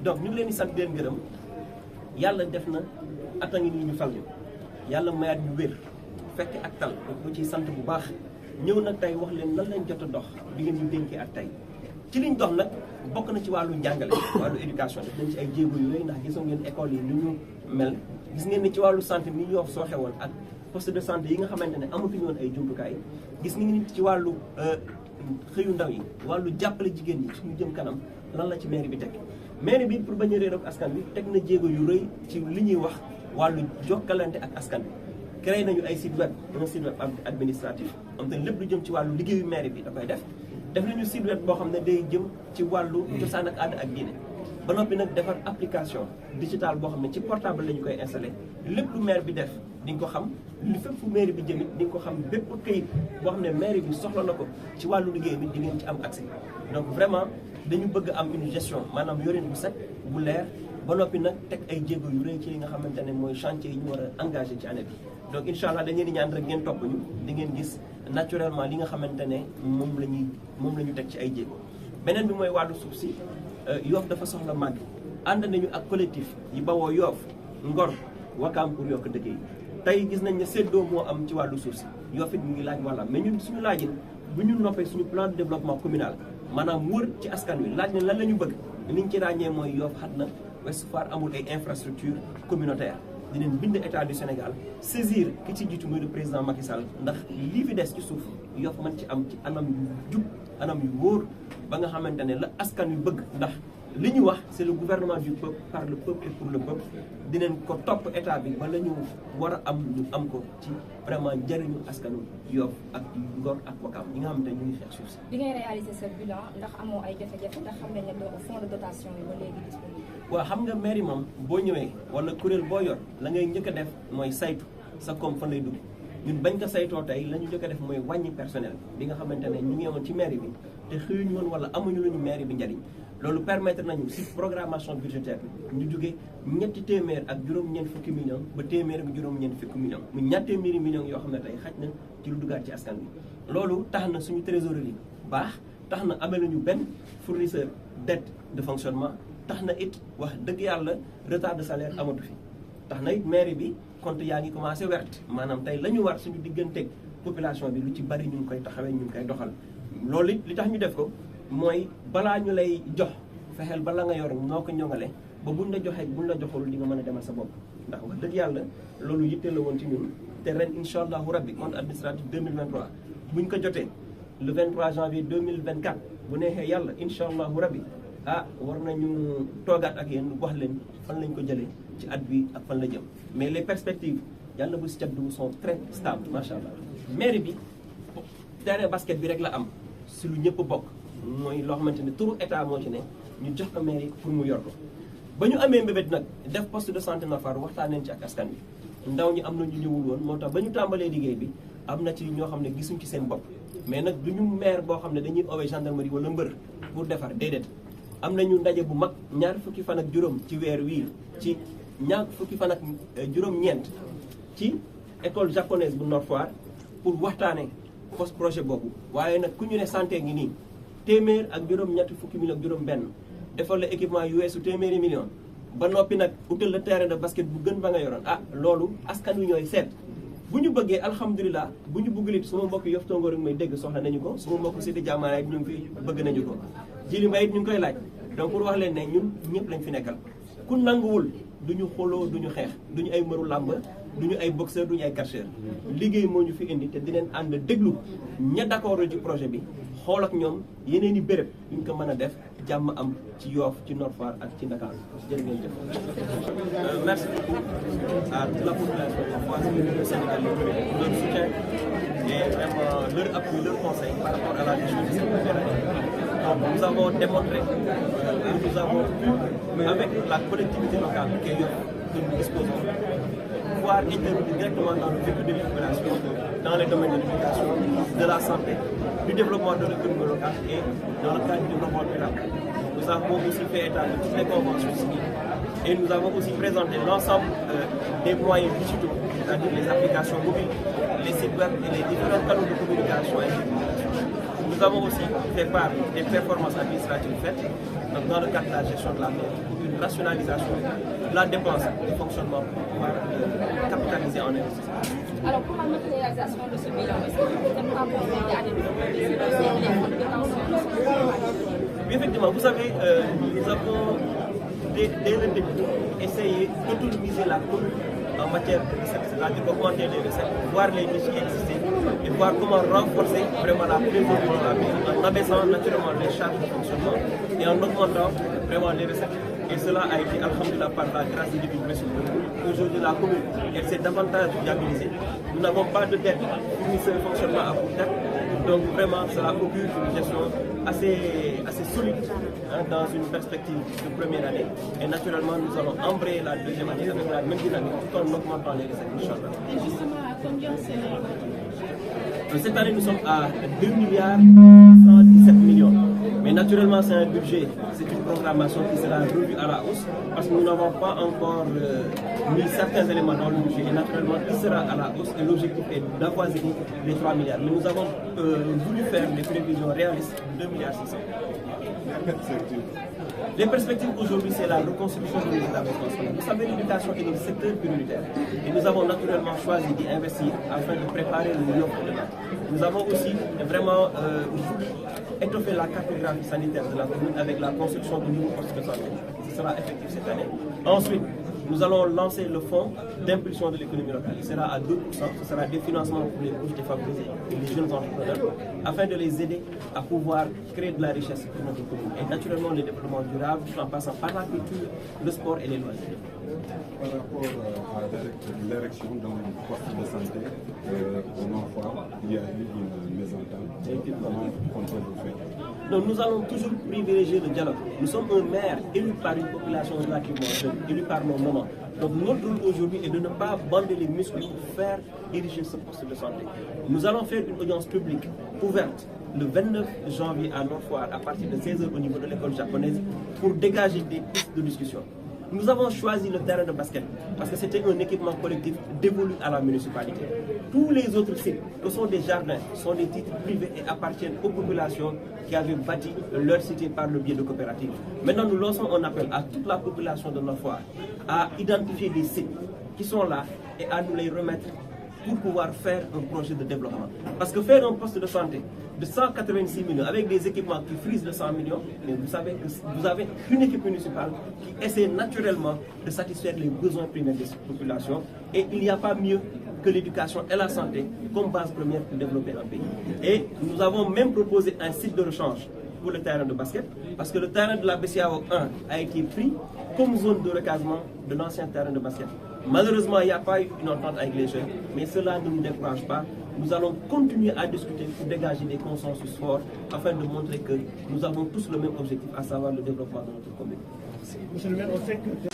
donc ñu ngi leen di sant leen gërëm yàlla def na at a ngi nii ñu fal ñu yàlla mayaat ñu wér fekk ak tal ñu ciy sant bu baax ñëw nag tey wax leen lan lañ jot a dox bi ngeen ñu dénkee ak tey ci liñ dox nag bokk na ci wàllu njàngale wàllu éducation def nañ ci ay jéego yu rëy ndax gisoo ngeen école yi ni ñu mel gis ngeen ni ci wàllu santé ni Yoff sooxe woon ak poste de santé yi nga xamante ne amatuñu woon ay jumtukaay gis ngeen ni ci wàllu xëyu ndaw yi wàllu jàppale jigéen ñi suñu jëm kanam lan la ci mairie bi teg mairie bi pour bañ a réer ak askan bi teg na jéego yu rëy ci li ñuy wax wàllu jokkalante ak askan bi créé nañu ay site web un site web administratif am te lépp lu jëm ci wàllu liggéeyu mairie bi da koy def nañu site web boo xam ne day jëm ci wàllu cosaan ak aada ak diine ba noppi nag defar application digitale boo xam ne ci portable la ñu koy installé lépp lu maire bi def di nga ko xam li fépp fu mairie bi jëmit di nga ko xam bépp këyit boo xam ne mairie bi soxla na ko ci wàllu liggéey bi di ngeen ci am accès donc vraiment dañu bëgg am une gestion maanaam yorin bu set bu leer ba noppi nag teg ay jéego yu rëy ci li nga xamante ne mooy chantier yi ñu war a engagé ci année bi donc incha allah dañu leen di ñaan rek ngeen topp ñu di ngeen gis naturellement li nga xamante ne moom la ñu teg ci ay jéego beneen bi mooy wàllu suuf si Yoff dafa soxla màgg ànd nañu ak collectif yi bawoo Yoff Ngor Wakaam pour yokk dëkk yi tey gis nañ ne séddoo moo am ci wàllu suuf si Yoff it mu ngi laaj wàllam mais ñun suñu laajin bu ñu noppee suñu plan de développement communal maanaam wër ci askan wi laaj ne lan la ñu bëgg liñ ci ràññee mooy Yoff xat na Ouest Foire amul ay infrastructure communautaire dinañ bind état du Sénégal saisir ki ci jiitu muy le président Macky Sall ndax lii fi des ci suuf Yoff mën ci am ci anam yu jub anam yu wóor ba nga xamante ne la askan wi bëgg ndax li ñu wax c'est le gouvernement du peuple par le peuple et pour le peuple dinañ ko topp état bi ba la ñu war a am ñu am ko ci vraiment njëriñu askanu Yoff ak Ngor ak Wakaam ñi nga xamante ne ñu ngi xeex suuf si. bi ngay réaliser sa bilan ndax amoo ay jafe-jafe ndax xam nañ ne fonds de dotation yi ba léegi disponible. waaw xam nga mairie moom boo ñëwee wala kuréel boo yor la ngay njëkk a def mooy saytu sa koom fan lay dugg ñun bañ ko saytoo tey la ñu njëkk a def mooy wàññi personnel bi nga xamante ne ñu ngi woon ci mairie bi te xëyuñu woon wala amuñu lu ñu mairie bi njariñ loolu permettre nañu si programmation budgétaire bi ñu jóge ñetti téeméer ak juróom-ñeent fukki millions ba téeméer ak juróom-ñeent fukki millions mu ñaar téeméeri millions yoo xam ne tey xaj na ci lu duggaat ci askan bi loolu tax na suñu trésorerie baax tax na amee nañu benn fournisseur dette de fonctionnement tax na it wax dëgg yàlla retard de salaire amatu fi tax na it mairie bi compte yaa ngi commencé wert maanaam tey la ñu war suñu digganteeg population bi lu ci bari ñu ngi koy taxawee ñu ngi koy doxal loolu it li tax ñu def ko mooy balaa ñu lay jox fexeel bala nga yor noo ko ñoŋale ba buñ la joxee buñ la joxul di nga mën a demal sa bopp ndax wax dëgg yàlla loolu yitte la woon ci ñun te ren incha allahu rabbi compte administratif 2023 buñ ko jotee le 23 janvier 2024 bu neexee yàlla incha allahu rabbi war nañu toogaat ak yéen wax leen fan lañ ko jëlee ci at bi ak fan la jëm mais les perspectives yàlla bu si cat du sont très stables macha allah mairie bi terrain basket bi rek la am si lu ñëpp bokk mooy loo xamante ne turu état moo ci ne ñu jox ko mairie pour mu yor ko ba ñu amee mbébét nag def poste de santé Nord waxtaan nañ ci ak askan bi ndaw ñi am na ñu ñëwul woon moo tax ba ñu tàmbalee liggéey bi am na ci ñoo xam ne gisuñ ci seen bopp mais nag du ñu maire boo xam ne dañuy owee gendarmerie wala mbër pour defar déedéet am nañu ndaje bu mag ñaar fukki fan ak juróom ci weer wii ci ñaar fukki fan ak juróom-ñeent ci école japonaise bu Nord Foire pour waxtaane post projet boobu waaye nag ku ñu ne santé ngi nii téeméer ak juróom-ñetti fukki million ak juróom benn defal la équipement yu weesu téeméeri million ba noppi nag utal la terrain de basket bu gën ba nga yoroon loolu askan wi ñooy seet bu ñu bëggee alhamdulilah bu ñu bëgg lit suma mbokk Yoff Tongoor may dégg soxla nañu ko suma mbokk Cité Diamana ñu ngi fi bëgg nañu ko Jili Mbaye it ñu ngi koy laaj donc pour wax leen ne ñun ñëpp lañ fi nekkal ku nanguwul duñu xoloo duñu xeex duñu ay mëru làmb duñu ay boxeur duñu ay catcheur liggéey moo ñu fi indi te dinañ ànd déglu ña d'accord ci projet bi xool ak ñoom yeneen i béréb ñu ko mën a def jàmm am ci Yoff ci Nord Foire ak ci Ndakaaru jërë ngeen jëf. Merci beaucoup à toute la population yoffoise du Sénégal pour leur soutien et vraiment leur appui, leur conseil par rapport à la gestion de cette première année. Donc nous avons démontré que nous avons pu, avec la collectivité locale qui est Yoff, que nous disposons, pouvoir intervenir directement dans le vécu de la population, dans les domaines de l'éducation, de la santé, du développement de l'économie locale et dans le cadre du développement durable. Nous avons aussi fait état de toutes les conventions signées et nous avons aussi présenté l'ensemble des moyens digitaux, c'est-à-dire les applications mobiles, les sites web et les différents canaux de communication et de communication. Nous Nous avons aussi fait part des performances administratives faites dans le cadre de la gestion de la mairie, une rationalisation de la dépense du fonctionnement pour pouvoir capitaliser en investissement. Alors, pour la matérialisation de ce bilan, est-ce que vous pouvez nous apporter à des fonds de dotation? Oui, effectivement, vous savez, nous avons dès le début essayé d'autonomiser la commune en matière de recettes, c'est-à-dire augmenter les recettes, voir les niches qui existaient et voir comment renforcer vraiment la trésorerie de la mairie en abaissant naturellement les charges de fonctionnement et en augmentant vraiment les recettes. Et cela a été, alhamdoulilah, par la grâce de Dieu. Aujourd'hui, la commune, elle s'est davantage viabilisée. Nous n'avons pas de dette fournisseur de fonctionnement à court terme. Donc vraiment, cela augure une gestion assez solide dans une perspective de première année. Et naturellement, nous allons embrayer la deuxième année avec la même dynamique tout en augmentant les recettes, Inch'Allah. Et justement, à combien c'est? Cette année, nous sommes à 2,117 milliards. Mais naturellement, c'est un budget, c'est une programmation qui sera revue à la hausse parce que nous n'avons pas encore mis certains éléments dans le budget. Et naturellement, il sera à la hausse et l'objectif est d'avoisiner les 3 milliards. Mais nous avons voulu faire des prévisions réalistes de 2,6 milliards. Les perspectives aujourd'hui, c'est la reconstruction de nos établissements scolaires. Vous savez, l'éducation est un secteur prioritaire. Et nous avons naturellement choisi d'y investir afin de préparer le meilleur pour demain. Nous avons aussi vraiment étoffé la cartographie sanitaire de la commune avec la construction de nouveaux postes de santé. Ce sera effectif cette année. Ensuite, nous allons lancer le fonds d'impulsion de l'économie locale. Il sera à 2%. Ce sera des financements pour les couches défavorisées et les jeunes entrepreneurs afin de les aider à pouvoir créer de la richesse pour notre commune. Et naturellement, le développement durable en passant par la culture, le sport et les loisirs. Par rapport à l'érection dans le poste de santé au Nord-Foire, il y a eu une mésentente. Comment comptez-vous faire? Donc nous allons toujours privilégier le dialogue. Nous sommes un maire élu par une population relativement jeune, élu par nos moments. Donc notre rôle aujourd'hui est de ne pas bander les muscles pour faire diriger ce poste de santé. Nous allons faire une audience publique ouverte le 29 janvier à Nord-Foire à partir de 16h au niveau de l'école japonaise pour dégager des pistes de discussion. Nous avons choisi le terrain de basket parce que c'était un équipement collectif dévolu à la municipalité. Tous les autres sites, ce sont des jardins, sont des titres privés et appartiennent aux populations qui avaient bâti leur cité par le biais de coopératives. Maintenant, nous lançons un appel à toute la population de Nord-Foire à identifier des sites qui sont là et à nous les remettre pour pouvoir faire un projet de développement. Parce que faire un poste de santé de 186 millions avec des équipements qui frisent de 100 millions, mais vous savez que vous avez une équipe municipale qui essaie naturellement de satisfaire les besoins primaires de cette population et il n'y a pas mieux que l'éducation et la santé comme base première pour développer un pays. Et nous avons même proposé un site de rechange pour le terrain de basket, parce que le terrain de la BCAO 1 a été pris comme zone de recasement de l'ancien terrain de basket. Malheureusement, il n'y a pas eu une entente avec les jeunes, mais cela ne nous décourage pas. Nous allons continuer à discuter pour dégager des consensus forts afin de montrer que nous avons tous le même objectif, à savoir le développement de notre commune. Monsieur le maire, on sait que